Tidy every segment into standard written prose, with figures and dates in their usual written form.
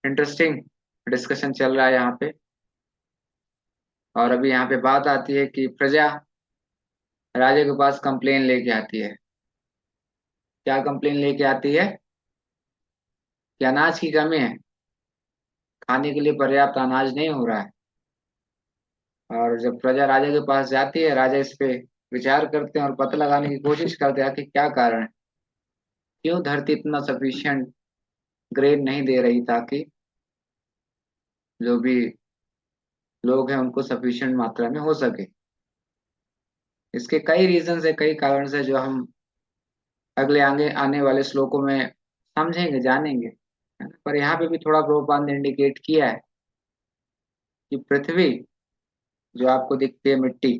Interesting discussion चल रहा है यहाँ पे। और अभी यहाँ पे बात आती है कि प्रजा राजा के पास कंप्लेन लेके आती है। क्या कंप्लेन लेके आती है? कि अनाज की कमी है, खाने के लिए पर्याप्त अनाज नहीं हो रहा है। और जब प्रजा राजा के पास जाती है, राजा इस पे विचार करते हैं और पता लगाने की कोशिश करते हैं कि क्या कारण है, क्यों धरती इतना सफिशिएंट ग्रेन नहीं दे रही ताकि जो भी लोग हैं उनको सफिशिएंट मात्रा में हो सके। इसके कई रीजन है, कई कारण है जो हम अगले आगे आने वाले श्लोकों में समझेंगे, जानेंगे, है ना? पर यहाँ पे भी थोड़ा प्रभुपाद ने इंडिकेट किया है कि पृथ्वी जो आपको दिखती है मिट्टी,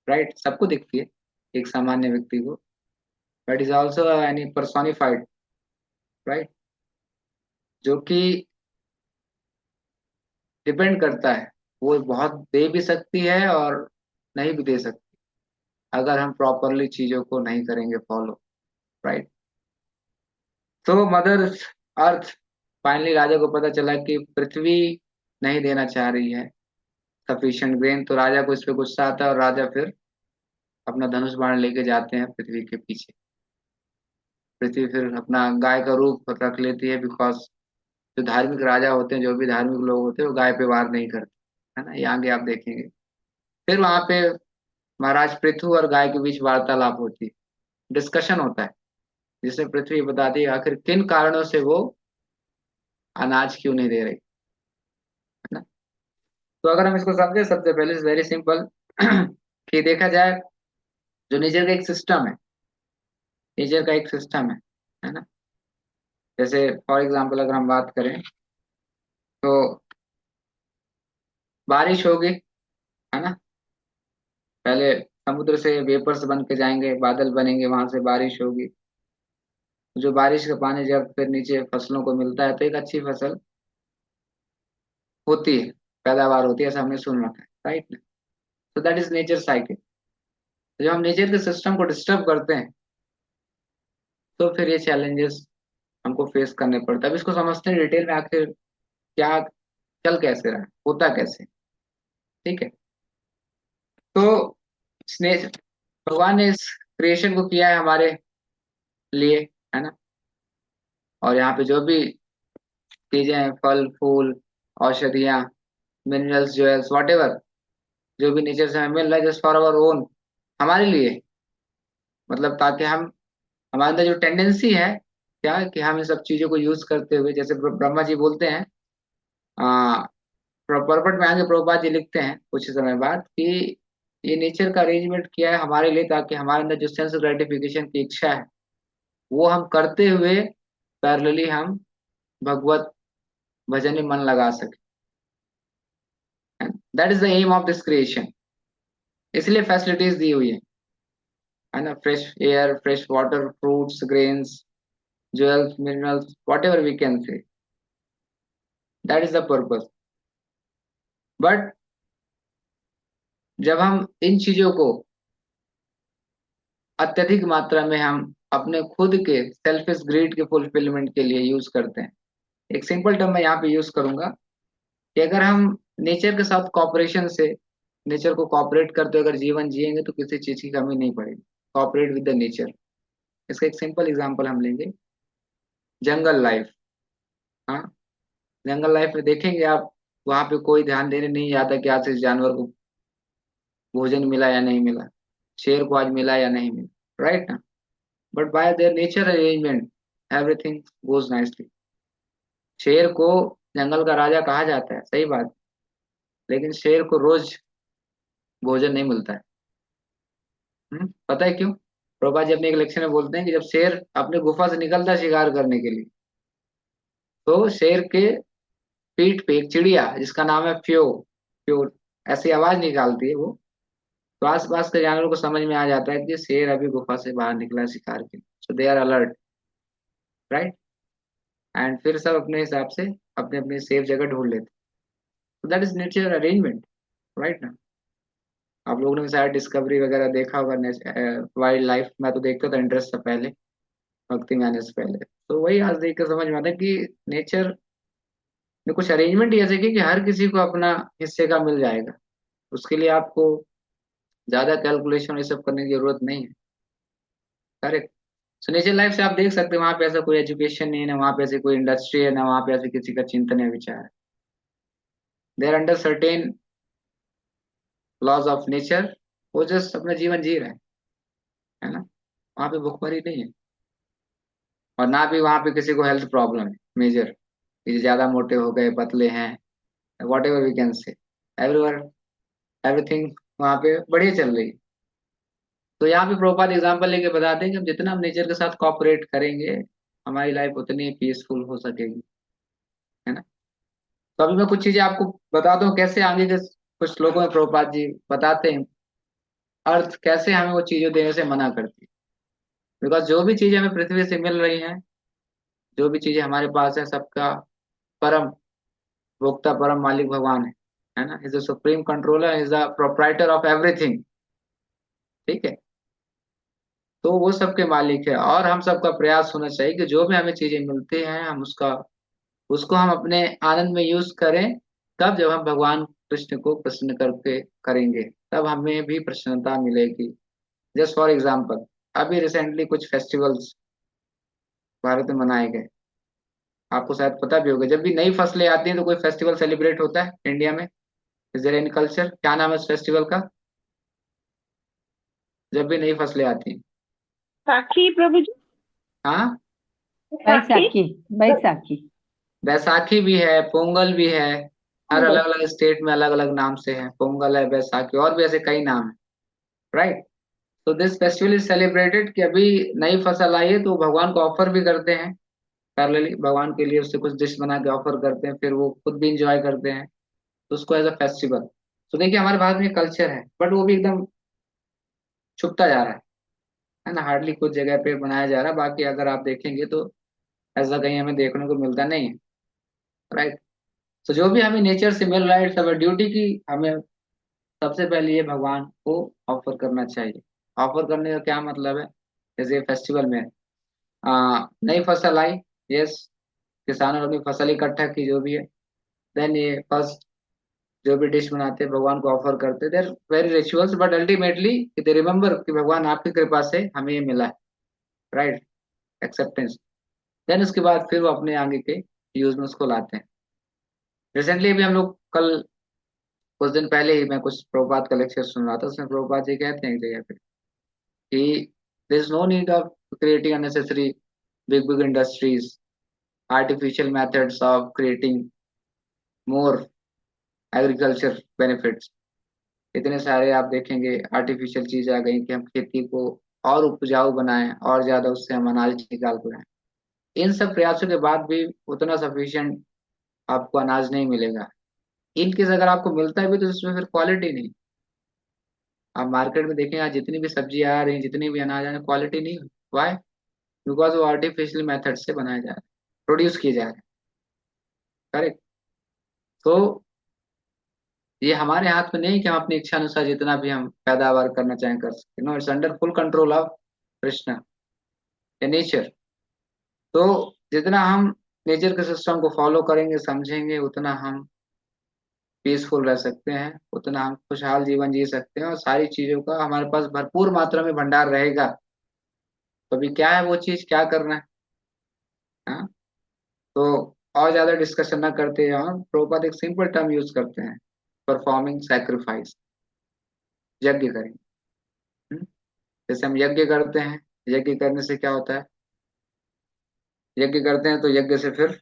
राइट, सबको दिखती है, एक सामान्य व्यक्ति को, but is also any personified, right, जो कि डिपेंड करता है। वो बहुत दे भी सकती है और नहीं भी दे सकती, अगर हम प्रॉपरली चीजों को नहीं करेंगे फॉलो, राइट। तो मदर अर्थ फाइनली राजा को पता चला कि पृथ्वी नहीं देना चाह रही है सफिशिएंट ग्रेन, तो राजा को इस पे गुस्सा आता है और राजा फिर अपना धनुष बाण लेके जाते हैं पृथ्वी के पीछे। पृथ्वी फिर अपना गाय का रूप रख लेती है, बिकॉज जो धार्मिक राजा होते हैं, जो भी धार्मिक लोग होते हैं, वो गाय पे वार नहीं करते, है ना, ये आगे आप देखेंगे। फिर वहां पे महाराज पृथु और गाय के बीच वार्तालाप होती है, डिस्कशन होता है, जिसमें पृथ्वी बताती है आखिर किन कारणों से वो अनाज क्यों नहीं दे रही, है ना। तो अगर हम इसको समझे, सबसे पहले वेरी सिंपल कि देखा जाए, जो नेचर का एक सिस्टम है, नेचर का एक सिस्टम है ना। जैसे फॉर एग्जांपल अगर हम बात करें तो बारिश होगी, है ना। पहले समुद्र से वेपर्स बन के जाएंगे, बादल बनेंगे, वहां से बारिश होगी। जो बारिश का पानी जब फिर नीचे फसलों को मिलता है तो एक अच्छी फसल होती है, पैदावार होती है, ऐसा हमने सुन रखा है, राइट। तो दैट इज नेचर साइकिल। जब हम नेचर के सिस्टम को डिस्टर्ब करते हैं तो फिर ये चैलेंजेस हमको फेस करने पड़ते हैं। अब इसको समझते हैं डिटेल में, आखिर क्या चल कैसे रहा है, होता कैसे, ठीक है। तो भगवान ने इस क्रिएशन को किया है हमारे लिए, है ना। और यहाँ पे जो भी चीजें हैं, फल फूल, औषधियाँ, मिनरल्स, ज्वेल्स, वॉट एवर, जो भी नेचर से हमें मिल रहा है, जस्ट फॉर अवर ओन, हमारे लिए, मतलब ताकि हम, हमारे अंदर जो टेंडेंसी है क्या, कि हम इन सब चीजों को यूज करते हुए, जैसे ब्रह्मा जी बोलते हैं, आ, प्रॉपर्ट में आगे प्रभुपाद जी लिखते हैं कुछ समय बाद कि ये नेचर का अरेंजमेंट किया है हमारे लिए, ताकि हमारे अंदर जो सेंस ग्रेटिफिकेशन की इच्छा है वो हम करते हुए पैरेलली हम भगवत भजन में मन लगा सके। That is the aim of this creation. इसलिए फैसिलिटीज दी हुई है ना, fresh air, fresh water, fruits, grains, jewels, minerals, whatever we can say, that is the purpose. But जब हम इन चीजों को अत्यधिक मात्रा में हम अपने खुद के सेल्फिश ग्रीड के फुलफिलमेंट के लिए यूज करते हैं, एक सिंपल टर्म मैं यहाँ पे यूज करूंगा कि अगर हम नेचर के साथ कॉपरेशन से, नेचर को कॉपरेट करते हुए अगर जीवन जिएंगे तो किसी चीज की कमी नहीं पड़ेगी। कॉपरेट विद द नेचर, इसका एक सिंपल एग्जांपल हम लेंगे, जंगल लाइफ। हाँ, जंगल लाइफ में देखेंगे आप, वहां पे कोई ध्यान देने नहीं जाता कि आज इस जानवर को भोजन मिला या नहीं मिला, शेर को आज मिला या नहीं मिला, राइट ना। But by their nature arrangement everything goes nicely. शेर को जंगल का राजा कहा जाता है, सही बात, लेकिन शेर को रोज भोजन नहीं मिलता है। पता है क्यों? प्रभा जी अपने एक लेक्चर में बोलते हैं कि जब शेर अपने गुफा से निकलता है शिकार करने के लिए, तो शेर के पीठ पे एक चिड़िया जिसका नाम है फ्यो, फ्यो ऐसी आवाज निकालती है वो, तो आस पास के जानवरों को समझ में आ जाता है कि शेर अभी गुफा से बाहर निकला है शिकार के लिए, so they are alert, right. And फिर सब अपने हिसाब से अपने अपने सेफ जगह ढूंढ लेते हैं। तो that is nature arrangement, right ना। आप लोगों ने भी शायद डिस्कवरी वगैरह देखा होगा, वाइल्ड लाइफ, मैं तो देखता था, इंटरेस्ट था पहले, भक्ति में आने से पहले। तो वही आज देख कर समझ में आता है कि नेचर ने कुछ अरेंजमेंट ऐसे की कि हर किसी को अपना हिस्से का मिल जाएगा। उसके लिए आपको ज्यादा कैलकुलेशन ये सब करने की जरूरत नहीं है। करेक्ट। सो नेचर लाइफ से आप देख सकते हैं वहां पे ऐसा कोई एजुकेशन नहीं है, ना वहां पे ऐसी कोई इंडस्ट्री है, ना वहां पे ऐसे किसी का चिंतन या विचार है। There under certain laws of nature, वो जस्ट अपना जीवन जी रहे हैं, है ना। वहां पे भुखमरी नहीं है, और ना भी वहां पे किसी को हेल्थ प्रॉब्लम है मेजर, कि ज्यादा मोटे हो गए, पतले हैं, whatever we can say, everywhere, everything वहां पे बढ़िया चल रही है। तो यहाँ पे प्रोपात एग्जांपल लेके बताते हैं कि हम जितना हम नेचर के साथ कॉपरेट करेंगे, हमारी लाइफ उतनी पीसफुल हो सकेगी, है ना। तो अभी मैं कुछ चीजें आपको बताता हूँ कैसे आगे के कुछ लोगों में प्रोपात जी बताते हैं अर्थ कैसे हमें वो चीजें देने से मना करती है। बिकॉज जो भी चीजें हमें पृथ्वी से मिल रही हैं, जो भी चीजें हमारे पास है, सबका परम भोक्ता, परम मालिक भगवान है ना। Is the supreme controller, is the proprietor of everything. ठीक है। तो वो सबके मालिक है, और हम सबका प्रयास होना चाहिए कि जो भी हमें चीजें मिलती हैं हम उसको हम अपने आनंद में यूज करें। तब जब हम भगवान कृष्ण को प्रसन्न करके करेंगे, तब हमें भी प्रसन्नता मिलेगी। जस्ट फॉर एग्जाम्पल, अभी रिसेंटली कुछ फेस्टिवल्स भारत में मनाए गए, आपको शायद पता भी होगा। जब भी नई फसलें आती हैं तो कोई फेस्टिवल सेलिब्रेट होता है इंडिया में। इज देयर एनी कल्चर, क्या नाम है उस फेस्टिवल का, जब भी नई फसलें आती हैं? साखी प्रभु जी। हाँ, साखी। बैसाखी। बैसाखी। बैसाखी भी है, पोंगल भी है। हर पोंगल। अलग अलग स्टेट में अलग अलग नाम से है, पोंगल है, बैसाखी, और भी ऐसे कई नाम है। राइट। तो दिस फेस्टिवल इज सेलिब्रेटेड कि अभी नई फसल आई है तो भगवान को ऑफर भी करते हैं। पैरेलली भगवान के लिए उससे कुछ डिश बना के ऑफर करते हैं, फिर वो खुद भी इंजॉय करते हैं। तो उसको एज अ फेस्टिवल। तो देखिए हमारे भारत में कल्चर है, बट वो भी एकदम छुपता जा रहा है ना। हार्डली कुछ जगह पे बनाया जा रहा है, बाकी अगर आप देखेंगे तो ऐसा कहीं हमें देखने को मिलता नहीं है। राइट। तो जो भी हमें नेचर से मिल रहा है, इट्स अवर ड्यूटी की हमें सबसे पहले ये भगवान को ऑफर करना चाहिए। ऑफर करने का क्या मतलब है, जैसे फेस्टिवल में नई फसल आई, यस, किसानों ने अपनी फसल इकट्ठा की जो भी है, देन ये फर्स्ट जो भी डिश बनाते हैं भगवान को ऑफर करते, their very rituals, but ultimately they remember कि भगवान आपकी कृपा से हमें ये मिला है। राइट। एक्सेप्टेंस। देन उसके बाद फिर वो अपने आगे के यूज में उसको लाते हैं। रिसेंटली अभी हम लोग कल कुछ दिन पहले ही मैं कुछ प्रभुपाद का लेक्चर सुन रहा था, उसमें प्रभुपाद जी कहते हैं एक जगह पे कि there is no need of creating unnecessary big big industries, artificial methods of creating more agriculture benefits. इतने सारे आप देखेंगे आर्टिफिशियल चीजें आ गई कि हम खेती को और उपजाऊ बनाएं, और ज्यादा उससे हम अनाज निकाल पाए। इन सब प्रयासों के बाद भी उतना सफिशिएंट आपको अनाज नहीं मिलेगा। इन केस अगर आपको मिलता है भी तो उसमें फिर क्वालिटी नहीं। आप मार्केट में देखें आज जितनी भी सब्जियां आ रही हैं, जितनी भी अनाज आ रहे हैं, क्वालिटी नहीं। वाई? बिकॉज वो आर्टिफिशियल मेथड से बनाए जा रहे हैं, प्रोड्यूस किए जा रहे हैं। करेक्ट। तो ये हमारे हाथ में नहीं कि हम अपनी इच्छा अनुसार जितना भी हम पैदावार करना चाहें कर सकते। No, it's under full control of Krishna, nature. तो जितना हम नेचर के सिस्टम को फॉलो करेंगे, समझेंगे, उतना हम पीसफुल रह सकते हैं, उतना हम खुशहाल जीवन जी सकते हैं, और सारी चीजों का हमारे पास भरपूर मात्रा में भंडार रहेगा। तो अभी क्या है वो चीज, क्या करना है। हाँ? तो और ज्यादा डिस्कशन ना करते हैं, हम प्रभुपाद एक सिंपल टर्म यूज करते हैं, परफॉर्मिंग सैक्रिफाइस। यज्ञ करें। हम्म? जैसे हम यज्ञ करते हैं, यज्ञ करने से क्या होता है, यज्ञ करते हैं तो यज्ञ से फिर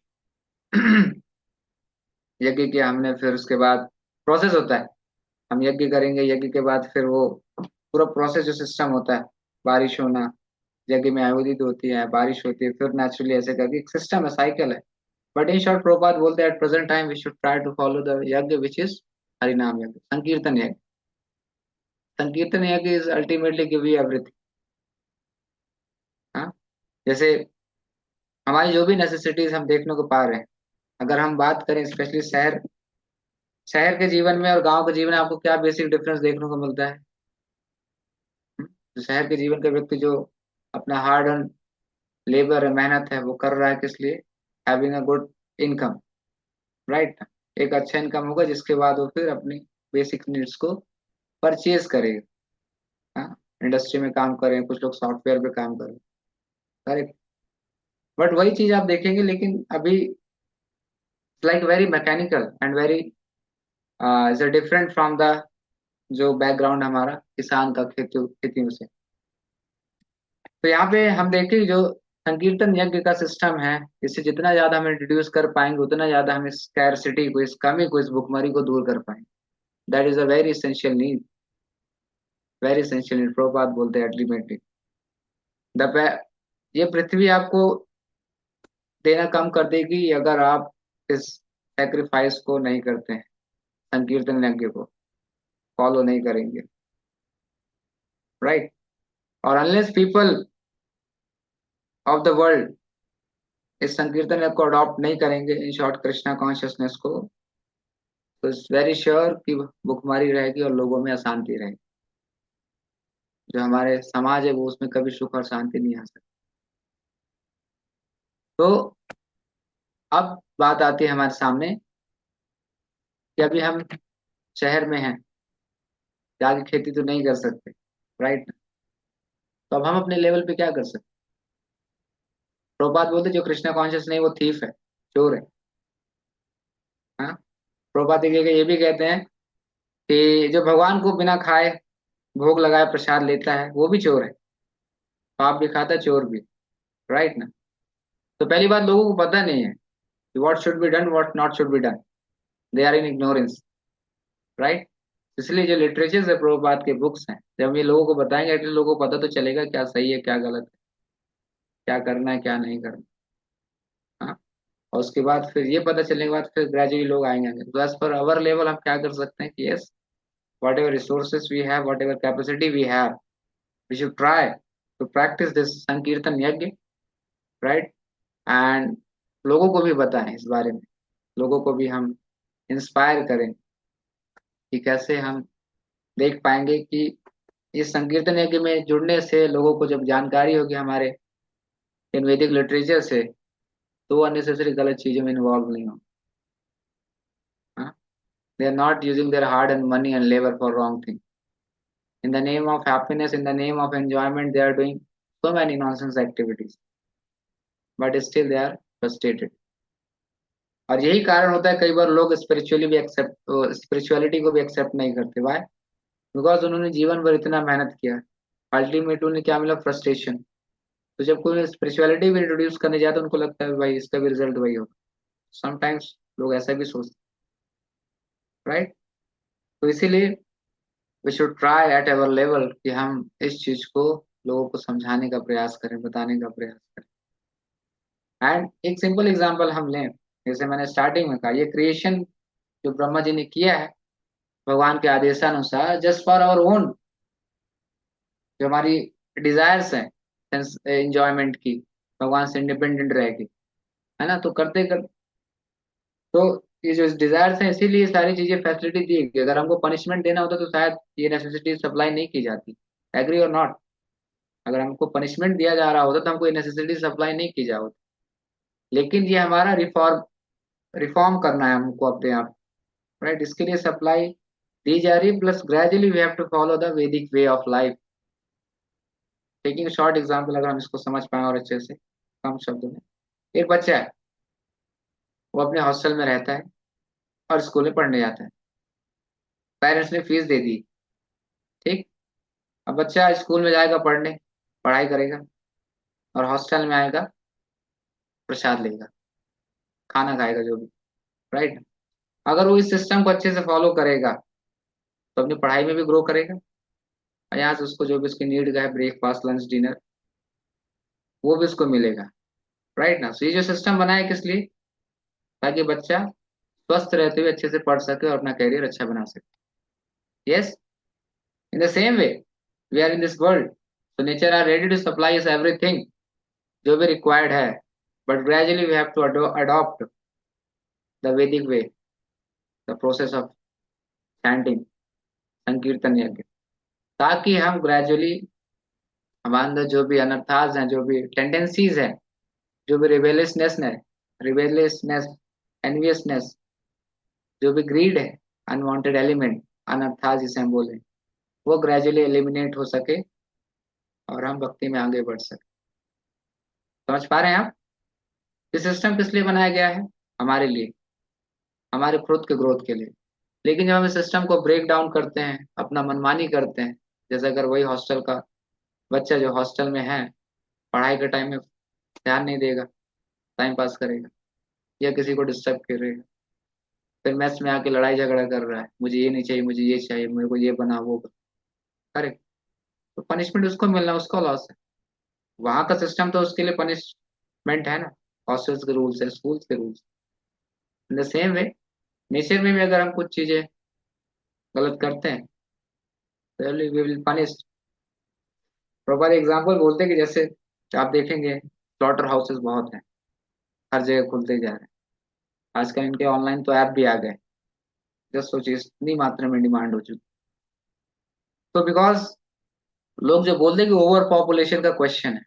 यज्ञ किया हमने, फिर उसके बाद प्रोसेस होता है। हम यज्ञ करेंगे, यज्ञ के बाद फिर वो पूरा प्रोसेस जो सिस्टम होता है, बारिश होना, यज्ञ में आहुति होती है, बारिश होती है, फिर नेचुरली ऐसे करके एक सिस्टम है, साइकिल है। बट इन शॉर्ट प्रभुपाद बोलते हैं at present time we should try to follow the yajna which is Harinam yajna, sankirtan yajna. Sankirtan yajna is ultimately give you everything. हाँ। जैसे हमारी जो भी नेसेसिटीज हम देखने को पा रहे हैं, अगर हम बात करें स्पेशली शहर शहर के जीवन में और गांव के जीवन में, आपको क्या बेसिक डिफरेंस देखने को मिलता है? तो शहर के जीवन का व्यक्ति जो अपना हार्ड अर्न लेबर है, मेहनत है, वो कर रहा है किस लिए? Having a good income. Right. एक अच्छा इनकम होगा जिसके बाद वो फिर अपनी बेसिक नीड्स को परचेज करेगा। हाँ, इंडस्ट्री में काम करें, कुछ लोग सॉफ्टवेयर पे काम करें, करेक्ट। बट वही चीज आप देखेंगे, लेकिन अभी like very mechanical and very is different from the जो बैकग्राउंड हमारा किसान का खेतियों से। तो यहाँ पे हम देखें जो संकीर्तन यज्ञ का सिस्टम है, इससे जितना ज्यादा हम इंट्रोड्यूस कर पाएंगे उतना ज्यादा हम इस स्कैरसिटी को, इस कमी को, इस भुखमरी को दूर कर पाएंगे। That is a very essential need, very essential need, Prabhupada बोलते हैं अल्टीमेटली द ये पृथ्वी आपको देना कम कर देगी अगर आप इस सेक्रीफाइस को नहीं करते हैं, संकीर्तन यज्ञ को फॉलो नहीं करेंगे, राइट। और unless people of the world इस संकीर्तन यज्ञ को अडॉप्ट नहीं करेंगे, इन शॉर्ट कृष्णा कॉन्शियसनेस को, तो इट्स वेरी श्योर कि भुखमरी रहेगी और लोगों में अशांति रहेगी। जो हमारे समाज है वो उसमें कभी सुख और शांति नहीं आ सकती। तो अब बात आती है हमारे सामने कि अभी हम शहर में हैं, जाके खेती तो नहीं कर सकते, राइट। तो अब हम अपने लेवल पे क्या कर सकते। प्रभुपाद बोलते जो कृष्णा कॉन्शियस नहीं वो थीफ है, चोर है। हाँ, प्रभुपाद एक जगह ये भी कहते हैं कि जो भगवान को बिना खाए भोग लगाए प्रसाद लेता है वो भी चोर है, पाप भी खाता है, चोर भी, राइट ना। तो पहली बात, लोगों को पता नहीं है कि what should be done, what not should be done, they are in ignorance, right. इसलिए जो लिटरेचर्स है प्रभुपाद के बुक्स हैं, जब ये लोगों को बताएंगे एटलीस्ट लोगों को पता तो चलेगा क्या सही है क्या गलत है, क्या करना है क्या नहीं करना। हाँ, और उसके बाद फिर ये पता चलने के बाद फिर ग्रेजुअली लोग आएंगे। तो एज पर अवर लेवल हम क्या कर सकते हैं कि yes, whatever resources we have, whatever capacity we have, we should try to practice this Sankirtan Yajna, right? And लोगों को भी बताएं इस बारे में, लोगों को भी हम इंस्पायर करें कि कैसे हम देख पाएंगे कि इस संकीर्तन यज्ञ में जुड़ने से लोगों को जब जानकारी होगी हमारे इन वैदिक लिटरेचर से, तो वो अननेसेसरी गलत चीजों में इन्वॉल्व नहीं हो। They are not using their hard and money and labour for wrong thing. In the name of happiness, in the name of enjoyment, they are doing so many nonsense activities, but still they are frustrated. और यही कारण होता है कई बार लोग spiritually भी accept, spirituality को भी एक्सेप्ट नहीं करते। वाई? बिकॉज उन्होंने जीवन भर इतना मेहनत किया, अल्टीमेट उन्हें क्या मिला, फ्रस्ट्रेशन। तो जब कोई स्पिरिचुअलिटी भी इंट्रोड्यूस करने जाता है उनको लगता है भाई इसका भी रिजल्ट वही होगा। समटाइम्स लोग ऐसा भी सोचते, राइट। तो इसीलिए we should try at our level कि हम इस चीज को लोगों को समझाने का प्रयास करें, बताने का प्रयास करें। एंड एक सिंपल एग्जांपल हम लें, जैसे मैंने स्टार्टिंग में कहा, ये क्रिएशन जो ब्रह्मा जी ने किया है भगवान के आदेशानुसार, जस्ट फॉर आवर ओन, जो हमारी डिजायर्स हैं एंजॉयमेंट की, भगवान से इंडिपेंडेंट रहेगी, है ना। तो करते कर, तो ये जो डिजायर्स हैं इसीलिए सारी चीजें फैसिलिटी दी गई। अगर हमको पनिशमेंट देना होता तो शायद ये नेसेसिटी सप्लाई नहीं की जाती। एग्री और नॉट? अगर हमको पनिशमेंट दिया जा रहा होता तो हमको ये नेसेसिटी सप्लाई नहीं की जाती। लेकिन ये हमारा रिफॉर्म करना है हमको अपने आप, राइट। इसके लिए सप्लाई दी जा रही है, plus gradually we have to follow the वैदिक way of life. Taking short example, अगर हम इसको समझ पाए और अच्छे से कम शब्दों में, एक बच्चा है, वो अपने हॉस्टल में रहता है और स्कूल में पढ़ने जाता है। पेरेंट्स ने फीस दे दी, ठीक। अब बच्चा स्कूल में जाएगा पढ़ने, पढ़ाई करेगा, और हॉस्टल में आएगा, प्रसाद लेगा, खाना खाएगा जो भी, राइट। अगर वो इस सिस्टम को अच्छे से फॉलो करेगा तो अपनी पढ़ाई में भी ग्रो करेगा, और यहाँ से उसको जो भी उसकी नीड का है, ब्रेकफास्ट लंच डिनर, वो भी उसको मिलेगा, राइट ना। सो ये जो सिस्टम बनाया किस लिए, ताकि बच्चा स्वस्थ रहते हुए अच्छे से पढ़ सके और अपना करियर अच्छा बना सके। Yes, in the same way we are in this world, so nature are ready to supply us everything जो भी रिक्वायर्ड है, but gradually we have to adopt the वैदिक way, the process of chanting sankirtan yajna, ताकि हम gradually हमारे अंदर जो भी अनर्थाज हैं, जो भी टेंडेंसीज हैं, जो भी रिबेलियसनेस है, रिबेलियसनेस, एनवियसनेस, जो भी ग्रीड है, अनवांटेड एलिमेंट, अनर्था जिसे हम बोले, वो ग्रेजुअली एलिमिनेट हो सके और हम भक्ति में आगे बढ़ सके। समझ पा रहे हैं आप? ये सिस्टम किस लिए बनाया गया है? हमारे लिए, हमारे खुद के ग्रोथ के लिए। लेकिन जब हम इस सिस्टम को ब्रेक डाउन करते हैं, अपना मनमानी करते हैं, जैसे अगर वही हॉस्टल का बच्चा जो हॉस्टल में है, पढ़ाई के टाइम में ध्यान नहीं देगा, टाइम पास करेगा या किसी को डिस्टर्ब करेगा, फिर मैथ्स में आके लड़ाई झगड़ा कर रहा है, मुझे ये नहीं चाहिए, मुझे ये चाहिए, मेरे को ये बना वो बना, करेक्ट? तो पनिशमेंट उसको मिलना, उसको लॉस है। वहां का सिस्टम तो उसके लिए पनिशमेंट है ना, हॉस्टल्स के रूल्स है, स्कूल्स के rules. In the same way nature में भी अगर हम कुछ चीजें गलत करते हैं तो we will punish. Proper example बोलते हैं कि जैसे आप देखेंगे स्लॉटर हाउसेस बहुत हैं, हर जगह खुलते जा रहे हैं। आजकल इनके ऑनलाइन तो ऐप भी आ गए। जस्ट सोचिए इतनी मात्रा में डिमांड हो चुकी। तो बिकॉज लोग जो बोलते हैं कि ओवर पॉपुलेशन का क्वेश्चन है,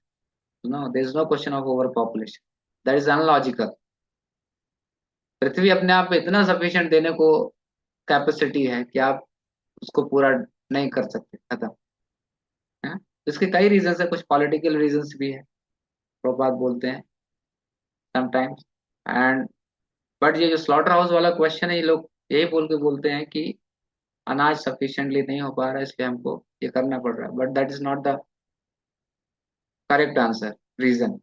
no there is no question of over population, that is unlogical. पृथ्वी अपने आप में इतना सफिशिएंट देने को कैपेसिटी है कि आप उसको पूरा नहीं कर सकते, खत्म है। इसके कई रीजन है, कुछ पॉलिटिकल रीजंस भी है, बात बोलते हैं समटाइम्स। एंड बट ये जो स्लॉटर हाउस वाला क्वेश्चन है, ये लोग यही बोल के बोलते हैं कि अनाज सफिशिएंटली नहीं हो पा रहा है, इसलिए हमको ये करना पड़ रहा है। But that is not the correct answer, reason.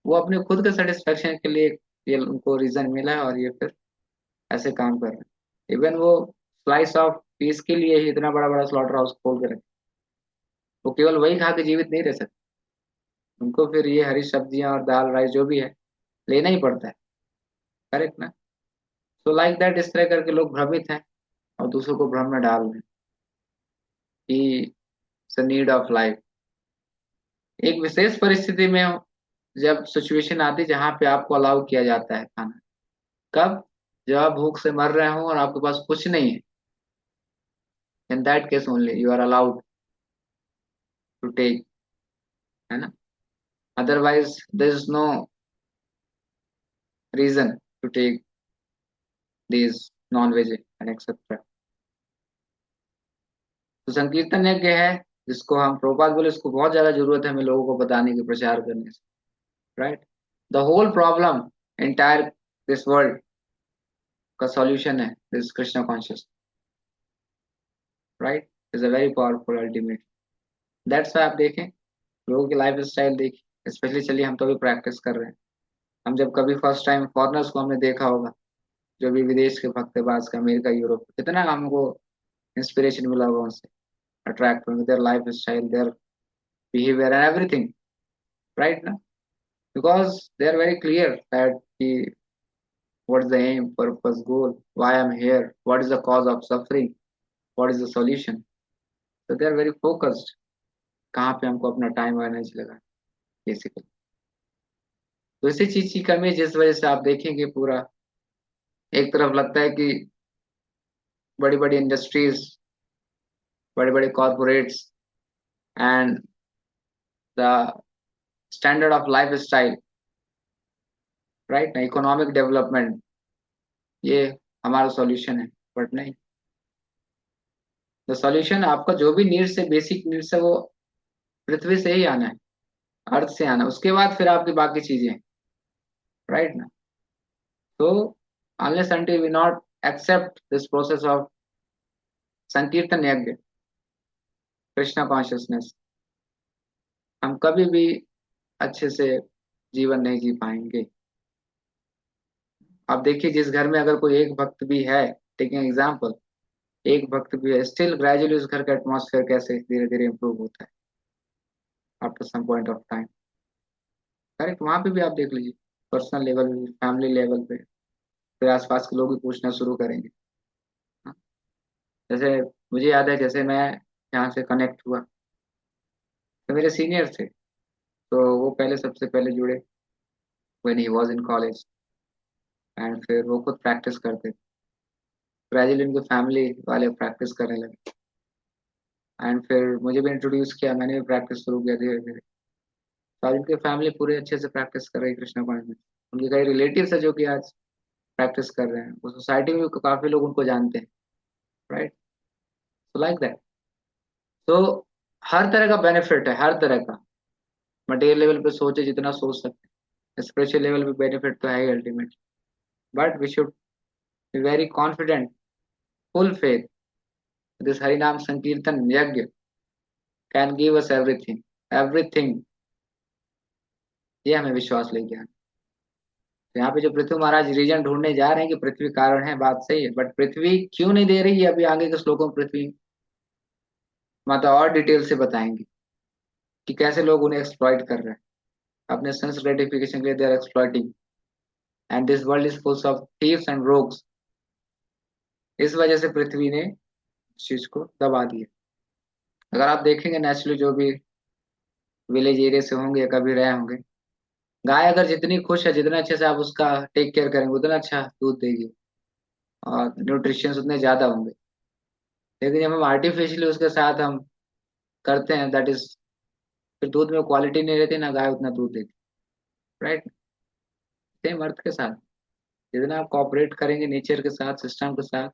वो अपने खुद के सेटिस्फेक्शन के लिए ये उनको रीजन मिला है और ये फिर ऐसे काम कर रहे हैं। इवन वो स्लाइस ऑफ पीस के लिए ही इतना बड़ा बड़ा स्लॉटर हाउस खोल के रखे। वो केवल वही खा के जीवित नहीं रह सकते, उनको फिर ये हरी सब्जियां और दाल राइस जो भी है लेना ही पड़ता है, करेक्ट ना? तो लाइक दैट, इस तरह करके लोग भ्रमित हैं और दूसरों को भ्रम में डाल रहे हैं कि नीड ऑफ लाइफ। एक विशेष परिस्थिति में जब सिचुएशन आती है जहां पे आपको अलाउ किया जाता है खाना, कब? जब आप भूख से मर रहे हो और आपके पास कुछ नहीं है, in that case only you are allowed to take, है ना? Otherwise there is no reason to take this non veg and etcetera. तो संकीर्तन यज्ञ है जिसको हम प्रभुपाद बोले, इसको बहुत ज्यादा जरूरत है हमें लोगों को बताने की, प्रचार करने से, right? The whole problem entire this world का सॉल्यूशन है this Krishna conscious, right? Is a very powerful ultimate. That's why आप देखें, लोगों की लाइफ स्टाइल देखिए, स्पेशली चलिए हम तो अभी प्रैक्टिस कर रहे हैं। हम जब कभी फर्स्ट टाइम फॉरनर्स को हमने देखा होगा, जो भी विदेश के भक्तबाज का, अमेरिका यूरोप, कितना हमको इंस्पिरेशन मिला होगा उनसे, अट्रैक्ट होंगे, their life style, their behaviour and everything, right ना? Because they are very clear that कि what is the aim, purpose, goal, why I'm here, what is the cause of suffering, what is the solution. So they are very focused, कहाँ पे हमको अपना time और energy लगा, basically. तो इसी चीज की कमी है, जिस वजह से आप देखेंगे पूरा एक तरफ लगता है कि बड़ी बड़ी इंडस्ट्रीज, बड़े बड़े corporates and the standard of life style, right ना, इकोनॉमिक डेवलपमेंट, ये हमारा सॉल्यूशन है। बट नहीं, द सॉल्यूशन आपका जो भी नीड्स है, बेसिक नीड्स है, वो पृथ्वी से ही आना है, अर्थ से आना है, उसके बाद फिर आपकी बाकी चीजें, राइट ना? तो unless until we not accept this process of संकीर्तन यज्ञ, कृष्णा कॉन्शियसनेस, हम कभी भी अच्छे से जीवन नहीं जी पाएंगे। आप देखिए जिस घर में अगर कोई एक भक्त भी है, टेकिंग एग्जाम्पल, एक भक्त भी है, स्टिल ग्रेजुअली उस घर का एटमॉस्फेयर कैसे धीरे धीरे इंप्रूव होता है after some point of time, correct? वहां पे भी आप देख लीजिए, पर्सनल लेवल पे, फैमिली लेवल पे, फिर आसपास के लोग भी पूछना शुरू करेंगे। हाँ? जैसे मुझे याद है, जैसे मैं यहाँ से कनेक्ट हुआ तो मेरे सीनियर थे, तो वो पहले सबसे पहले जुड़े when he was in college, and फिर वो खुद प्रैक्टिस करते थे। ग्रेजुअली उनके फैमिली वाले प्रैक्टिस करने लगे, एंड फिर मुझे भी इंट्रोड्यूस किया, मैंने भी प्रैक्टिस शुरू किया धीरे धीरे। तो आज उनके फैमिली पूरे अच्छे से प्रैक्टिस कर रही है कृष्णा कॉन्शियस। उनके कई रिलेटिव्स है जो कि आज प्रैक्टिस कर रहे हैं, वो सोसाइटी में भी काफी लोग उनको जानते हैं, राइट? So like that. तो हर तरह का बेनिफिट है, हर तरह का। मटेरियल लेवल पे सोचे जितना सोच सकते हैं, स्पिरिचुअल लेवल पे बेनिफिट तो है ही ultimate. But we should be very confident, full faith, this Hari naam sankirtan yajna can give us everything, everything. ये हमें विश्वास लेके आना। तो यहाँ पे जो पृथ्वी महाराज रीजन ढूंढने जा रहे हैं कि पृथ्वी कारण है, बात सही है, बट पृथ्वी क्यों नहीं दे रही है, अभी आगे के श्लोकों में पृथ्वी माता और डिटेल से बताएंगे कि कैसे लोग उन्हें एक्सप्लॉइट कर रहे हैं अपने सेंस ग्रेटिफिकेशन के लिए। They are exploiting and this world is full of thieves and rogues. इस वजह से पृथ्वी ने इस चीज को दबा दिया। अगर आप देखेंगे नेचुरली जो भी विलेज एरिया से होंगे या कभी रहे होंगे, गाय अगर जितनी खुश है, जितना अच्छे से आप उसका टेक केयर करेंगे, उतना अच्छा दूध देगी और न्यूट्रिशन उतने ज्यादा होंगे। लेकिन जब हम आर्टिफिशियली उसके साथ हम करते हैं, दैट इज, फिर दूध में क्वालिटी नहीं रहती, ना गाय उतना दूध देती, राइट? सेम अर्थ के साथ जितना आप कॉपरेट करेंगे नेचर के साथ, सिस्टम के साथ,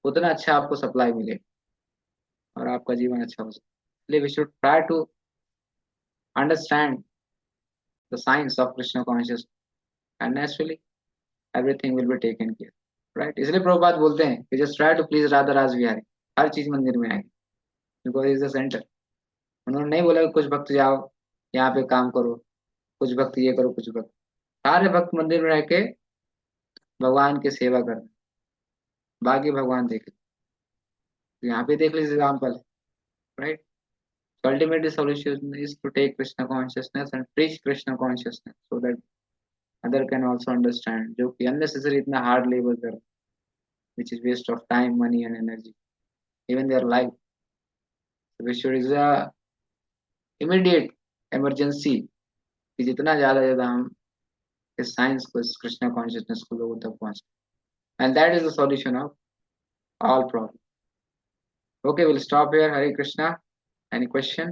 उतना अच्छा आपको सप्लाई मिलेगा और आपका जीवन अच्छा हो सकता है। इसलिए we should try to understand the science of Krishna conscious and naturally everything will be taken care, right? इसलिए प्रभुपाद बोलते हैं कि just try to please Radha Raj Bihari, हर चीज मंदिर में आएगी, बिकॉज इज द सेंटर। उन्होंने नहीं बोला कि कुछ भक्त जाओ यहाँ पे काम करो, कुछ भक्त ये करो, कुछ भक्त, सारे भक्त मंदिर में रह के भगवान की सेवा करना, बाकी भगवान देखे। तो यहाँ पे देख लीजिए example, right? Ultimately solution is to take Krishna consciousness and preach Krishna consciousness so that other can also understand, जो कि unnecessary इतना hard labor कर, which is waste of time, money and energy, even their life. So which is a immediate emergency कि जितना ज्यादा हम इस science को, इस कृष्णा कॉन्शियसनेस को लोगों तक पहुंचे, and that is the solution of all problems. Okay, we'll stop here. Hare Krishna. Any question?